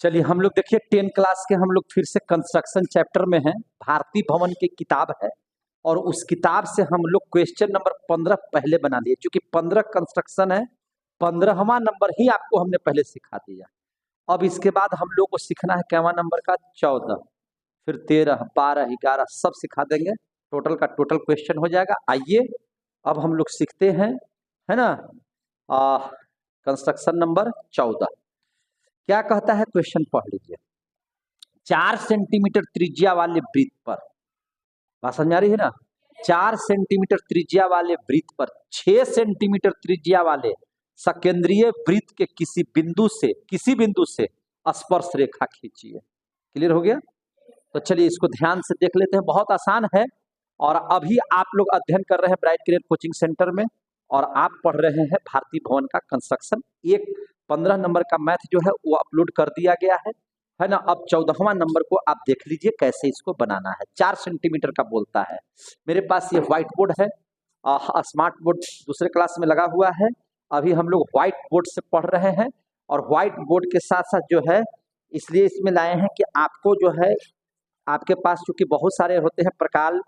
चलिए हम लोग देखिए 10 क्लास के हम लोग फिर से कंस्ट्रक्शन चैप्टर में हैं। भारतीय भवन की किताब है और उस किताब से हम लोग क्वेश्चन नंबर 15 पहले बना लिए। क्योंकि 15 कंस्ट्रक्शन है, 15वां नंबर ही आपको हमने पहले सिखा दिया। अब इसके बाद हम लोग को सीखना है कैवा नंबर का 14, फिर 13, 12, 11 सब सिखा देंगे। टोटल का टोटल क्वेश्चन हो जाएगा। आइए अब हम लोग सीखते हैं, है ना, कंस्ट्रक्शन नंबर 14 क्या कहता है, क्वेश्चन पढ़ लीजिए। 4 सेंटीमीटर त्रिज्या वाले वृत्त पर, बात समझ आ रही है ना, 4 सेंटीमीटर त्रिज्या वाले वृत्त पर 6 सेंटीमीटर त्रिज्या वाले सकेंद्रीय वृत्त के किसी बिंदु से स्पर्श रेखा खींचिए। क्लियर हो गया? तो चलिए इसको ध्यान से देख लेते हैं। बहुत आसान है और अभी आप लोग अध्ययन कर रहे हैं ब्राइट करियर कोचिंग सेंटर में और आप पढ़ रहे हैं भारतीय भवन का कंस्ट्रक्शन। एक 15 नंबर का मैथ जो है वो अपलोड कर दिया गया है ना। अब 14वां नंबर को आप देख लीजिए कैसे इसको बनाना है। 4 सेंटीमीटर का बोलता है। मेरे पास ये व्हाइट बोर्ड है, स्मार्ट बोर्ड दूसरे क्लास में लगा हुआ है। अभी हम लोग व्हाइट बोर्ड से पढ़ रहे हैं और व्हाइट बोर्ड के साथ साथ जो है इसलिए इसमें लाए हैं कि आपको जो है आपके पास चूंकि बहुत सारे होते हैं प्रकार,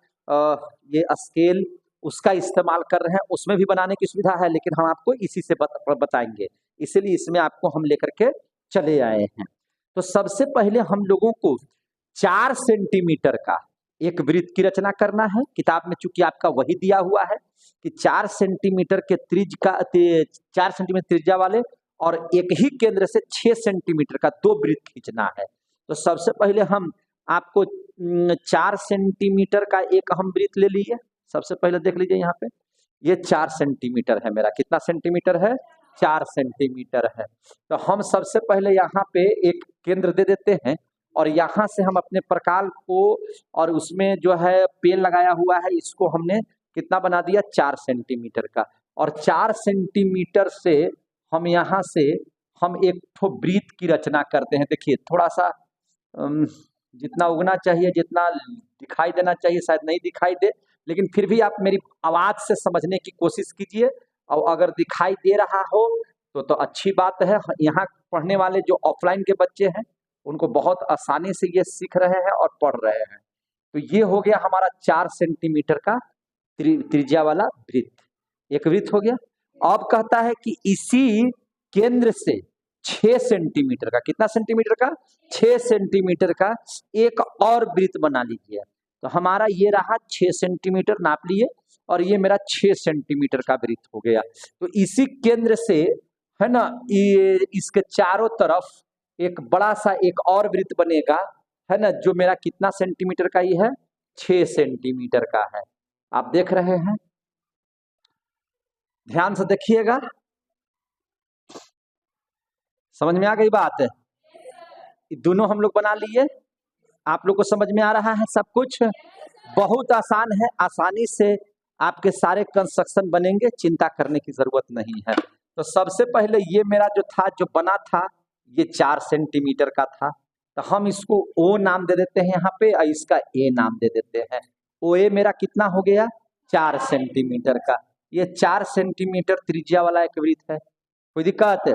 ये स्केल उसका इस्तेमाल कर रहे हैं, उसमें भी बनाने की सुविधा है, लेकिन हम आपको इसी से बताएंगे, इसीलिए इसमें आपको हम लेकर के चले आए हैं। तो सबसे पहले हम लोगों को 4 सेंटीमीटर का एक वृत्त की रचना करना है। किताब में चूंकि आपका वही दिया हुआ है कि 4 सेंटीमीटर के 4 सेंटीमीटर त्रिज्या वाले और एक ही केंद्र से 6 सेंटीमीटर का 2 वृत्त खींचना है। तो सबसे पहले हम आपको 4 सेंटीमीटर का एक हम वृत्त ले लीजिए। सबसे पहले देख लीजिए यहाँ पे, ये 4 सेंटीमीटर है मेरा। कितना सेंटीमीटर है? 4 सेंटीमीटर है। तो हम सबसे पहले यहाँ पे एक केंद्र दे देते हैं और यहाँ से हम अपने प्रकार को और उसमें जो है पेन लगाया हुआ है इसको हमने कितना बना दिया, 4 सेंटीमीटर का। और 4 सेंटीमीटर से हम यहाँ से हम एक ठो वृत्त की रचना करते हैं। देखिए थोड़ा सा जितना उगना चाहिए, जितना दिखाई देना चाहिए शायद नहीं दिखाई दे, लेकिन फिर भी आप मेरी आवाज से समझने की कोशिश कीजिए और अगर दिखाई दे रहा हो तो अच्छी बात है। यहाँ पढ़ने वाले जो ऑफलाइन के बच्चे हैं उनको बहुत आसानी से ये सीख रहे हैं और पढ़ रहे हैं। तो ये हो गया हमारा 4 सेंटीमीटर का त्रिज्या वाला वृत्त, एक वृत्त हो गया। अब कहता है कि इसी केंद्र से 6 सेंटीमीटर का, कितना सेंटीमीटर का? 6 सेंटीमीटर का एक और वृत्त बना लीजिए। तो हमारा ये रहा 6 सेंटीमीटर, नाप लिए, और ये मेरा 6 सेंटीमीटर का वृत्त हो गया। तो इसी केंद्र से, है ना, ये इसके चारों तरफ एक बड़ा सा एक और वृत्त बनेगा, है ना, जो मेरा कितना सेंटीमीटर का ही है? 6 सेंटीमीटर का है। आप देख रहे हैं, ध्यान से देखिएगा। समझ में आ गई बात है? दोनों हम लोग बना लिए। आप लोग को समझ में आ रहा है सब कुछ? बहुत आसान है, आसानी से आपके सारे कंस्ट्रक्शन बनेंगे, चिंता करने की जरूरत नहीं है। तो सबसे पहले ये मेरा जो था, जो बना था, ये 4 सेंटीमीटर का था। तो हम इसको ओ नाम दे देते हैं यहाँ पे और इसका ए नाम दे देते हैं। ओ ए मेरा कितना हो गया? 4 सेंटीमीटर का। ये 4 सेंटीमीटर त्रिज्या वाला एक वृत्त है। कोई दिक्कत है?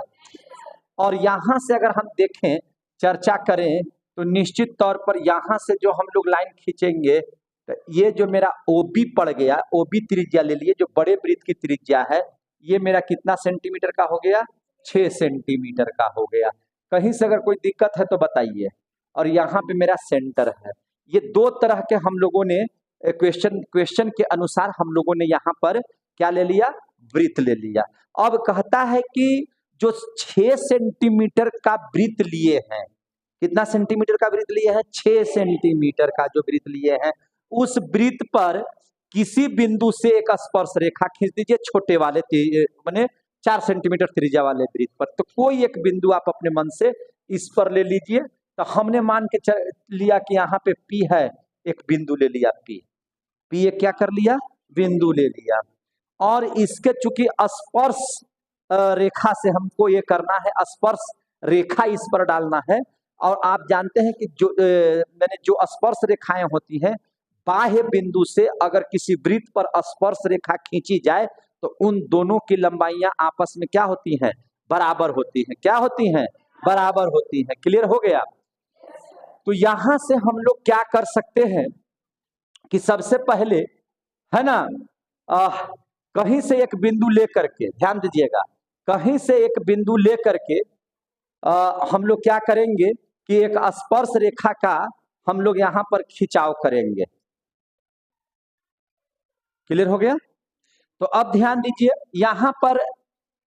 और यहाँ से अगर हम देखें, चर्चा करें, तो निश्चित तौर पर यहाँ से जो हम लोग लाइन खींचेंगे, तो ये जो मेरा ओबी पड़ गया, ओबी त्रिज्या ले लिए, जो बड़े वृत्त की त्रिज्या है, ये मेरा कितना सेंटीमीटर का हो गया? 6 सेंटीमीटर का हो गया। कहीं से अगर कोई दिक्कत है तो बताइए। और यहाँ पे मेरा सेंटर है। ये 2 तरह के हम लोगों ने क्वेश्चन के अनुसार हम लोगों ने यहाँ पर क्या ले लिया? वृत्त ले लिया। अब कहता है कि जो 6 सेंटीमीटर का वृत्त लिए हैं, कितना सेंटीमीटर का वृत्त लिए हैं? 6 सेंटीमीटर का जो वृत्त लिए हैं, उस वृत्त पर किसी बिंदु से एक स्पर्श रेखा खींच दीजिए, छोटे वाले माने 4 सेंटीमीटर त्रिज्या वाले वृत्त पर। तो कोई एक बिंदु आप अपने मन से इस पर ले लीजिए। तो हमने मान के लिया कि यहाँ पे पी है, एक बिंदु ले लिया, पी एक क्या कर लिया? बिंदु ले लिया। और इसके चूंकि स्पर्श रेखा से हमको ये करना है, स्पर्श रेखा इस पर डालना है। और आप जानते हैं कि जो स्पर्श रेखाएं होती हैं, बाह्य बिंदु से अगर किसी वृत्त पर स्पर्श रेखा खींची जाए तो उन दोनों की लंबाइयां आपस में क्या होती हैं? बराबर होती हैं। क्या होती हैं? बराबर होती है। क्लियर हो गया? तो यहां से हम लोग क्या कर सकते हैं कि सबसे पहले, है ना, आह, कहीं से एक बिंदु लेकर के, ध्यान दीजिएगा, कहीं से एक बिंदु लेकर के हम लोग क्या करेंगे कि एक स्पर्श रेखा का हम लोग यहां पर खिंचाव करेंगे। क्लियर हो गया? तो अब ध्यान दीजिए, यहां पर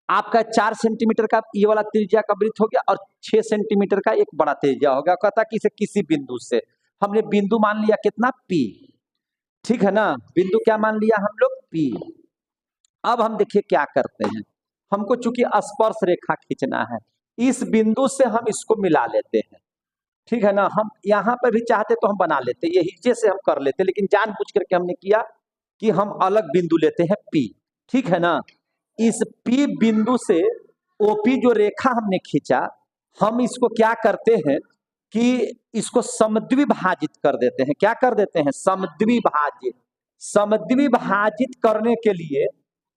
आपका 4 सेंटीमीटर का ये वाला त्रिज्या का वृत्त हो गया और 6 सेंटीमीटर का एक बड़ा त्रिज्या हो गया। कहता कि इसे किसी बिंदु से, हमने बिंदु मान लिया कितना, पी। ठीक है ना, बिंदु क्या मान लिया हम लोग, पी। अब हम देखिए क्या करते हैं, हमको चूंकि स्पर्श रेखा खींचना है, इस बिंदु से हम इसको मिला लेते हैं। ठीक है ना, हम यहाँ पर भी चाहते तो हम बना लेते, ये हिस्से से हम कर लेते, लेकिन जानबूझ करके हमने किया कि हम अलग बिंदु लेते हैं, पी। ठीक है ना, इस पी बिंदु से ओपी जो रेखा हमने खींचा, हम इसको क्या करते हैं कि इसको समद्विभाजित कर देते हैं। क्या कर देते हैं, समद्विभाजित। समद्विभाजित करने के लिए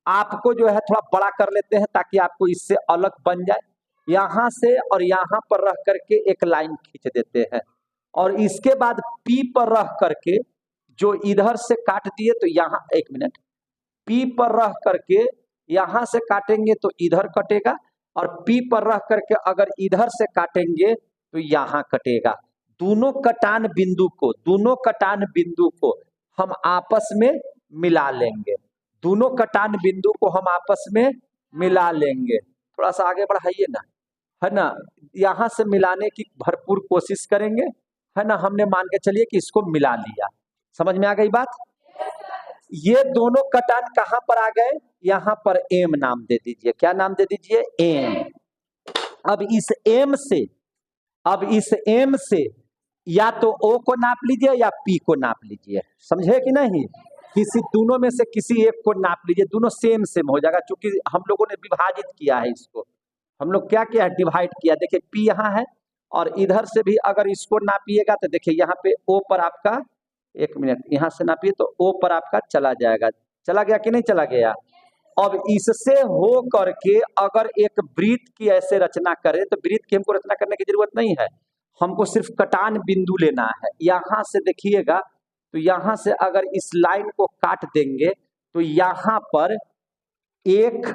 आपको जो है थोड़ा बड़ा कर लेते हैं ताकि आपको इससे अलग बन जाए। यहां से और यहां पर रह करके एक लाइन खींच देते हैं और इसके बाद पी पर रह करके जो इधर से काट दिए तो यहां, एक मिनट, पी पर रह करके यहां से काटेंगे तो इधर कटेगा और पी पर रह करके अगर इधर से काटेंगे तो यहां कटेगा। दोनों कटान बिंदु को हम आपस में मिला लेंगे। दोनों कटान बिंदु को हम आपस में मिला लेंगे। थोड़ा सा आगे बढ़ाइए ना, है ना, यहां से मिलाने की भरपूर कोशिश करेंगे, है ना। हमने मान के चलिए कि इसको मिला लिया, समझ में आ गई बात। ये दोनों कटान कहां पर आ गए, यहां पर एम नाम दे दीजिए। क्या नाम दे दीजिए, एम। अब इस एम से या तो ओ को नाप लीजिए या पी को नाप लीजिए, समझे कि नहीं। किसी दोनों में से किसी एक को नाप लीजिए, दोनों सेम सेम हो जाएगा। चूंकि हम लोगों ने विभाजित किया है इसको, हम लोग क्या किया है, डिवाइड किया। देखिए पी यहाँ है और इधर से भी अगर इसको नापिएगा तो देखिए यहाँ पे ओ पर आपका, एक मिनट, यहाँ से नापिए तो ओ पर आपका चला जाएगा। चला गया कि नहीं चला गया। अब इससे हो करके अगर एक वृत्त की ऐसे रचना करें तो वृत्त की हमको रचना करने की जरूरत नहीं है, हमको सिर्फ कटान बिंदु लेना है। यहां से देखिएगा तो यहां से अगर इस लाइन को काट देंगे तो यहां पर एक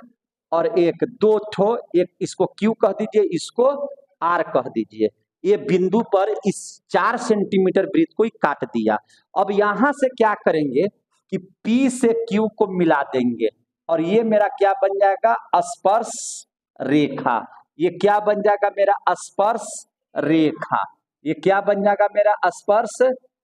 और एक, दो ठो, एक इसको क्यू कह दीजिए, इसको आर कह दीजिए। ये बिंदु पर इस 4 सेंटीमीटर वृत्त को ही काट दिया। अब यहां से क्या करेंगे कि पी से क्यू को मिला देंगे और ये मेरा क्या बन जाएगा, स्पर्श रेखा। ये क्या बन जाएगा, मेरा स्पर्श रेखा। ये क्या बन जाएगा, मेरा स्पर्श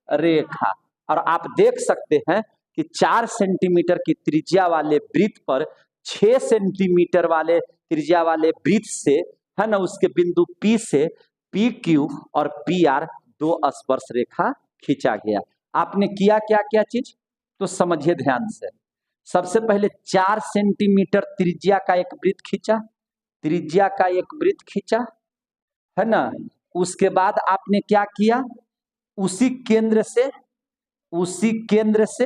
रेखा। और आप देख सकते हैं कि 4 सेंटीमीटर की त्रिज्या वाले वृत्त पर 6 सेंटीमीटर वाले त्रिज्या वाले वृत्त से, है ना, उसके बिंदु पी से पी क्यू और पी आर दो स्पर्श रेखा खींचा गया। आपने किया क्या क्या चीज, तो समझिए ध्यान से। सबसे पहले 4 सेंटीमीटर त्रिज्या का एक वृत्त खींचा, त्रिज्या का एक वृत्त खींचा, है ना। उसके बाद आपने क्या किया, उसी केंद्र से,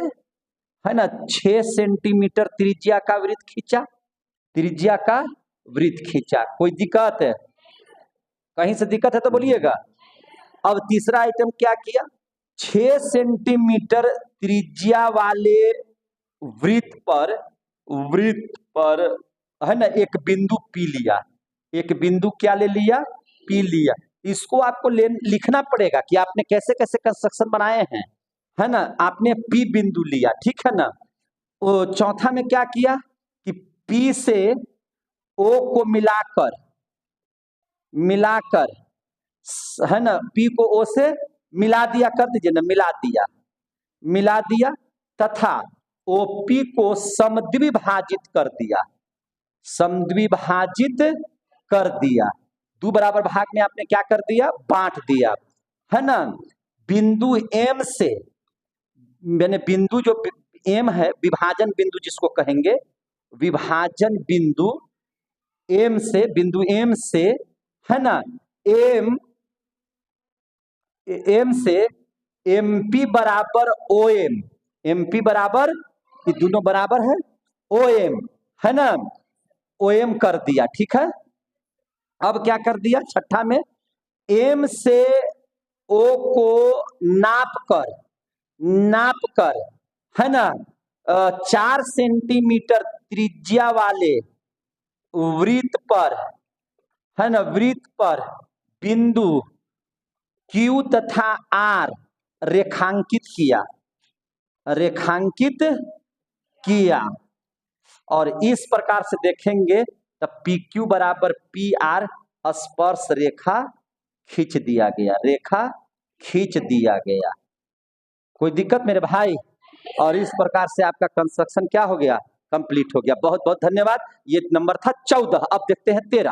है ना, 6 सेंटीमीटर त्रिज्या का वृत्त खींचा, त्रिज्या का वृत्त खींचा। कोई दिक्कत है, कहीं से दिक्कत है तो बोलिएगा। अब तीसरा आइटम क्या किया, 6 सेंटीमीटर त्रिज्या वाले वृत्त पर, है ना, एक बिंदु पी लिया। एक बिंदु क्या ले लिया, पी लिया। इसको आपको लिखना पड़ेगा कि आपने कैसे कैसे कंस्ट्रक्शन बनाए हैं, है ना। आपने पी बिंदु लिया, ठीक है ना। वो चौथा में क्या किया कि पी से ओ को मिलाकर, है ना, पी को ओ से मिला दिया, कर दीजिए ना, मिला दिया तथा ओपी को समद्विभाजित कर दिया, दो बराबर भाग में आपने क्या कर दिया, बांट दिया, है ना। बिंदु एम से, मैंने बिंदु जो एम है, विभाजन बिंदु जिसको कहेंगे, विभाजन बिंदु एम से, बिंदु एम से, है ना, एम से एमपी बराबर ओ एम, एमपी बराबर, ये दोनों बराबर है ओ एम, है ना, ओ एम कर दिया, ठीक है। अब क्या कर दिया छठा में, एम से ओ को नाप कर है ना 4 सेंटीमीटर त्रिज्या वाले वृत्त पर है ना वृत्त पर बिंदु Q तथा R रेखांकित किया और इस प्रकार से देखेंगे तो PQ बराबर PR स्पर्श रेखा खींच दिया गया। कोई दिक्कत मेरे भाई? और इस प्रकार से आपका कंस्ट्रक्शन क्या हो गया, कंप्लीट हो गया। बहुत बहुत धन्यवाद। ये नंबर था 14। अब देखते हैं 13।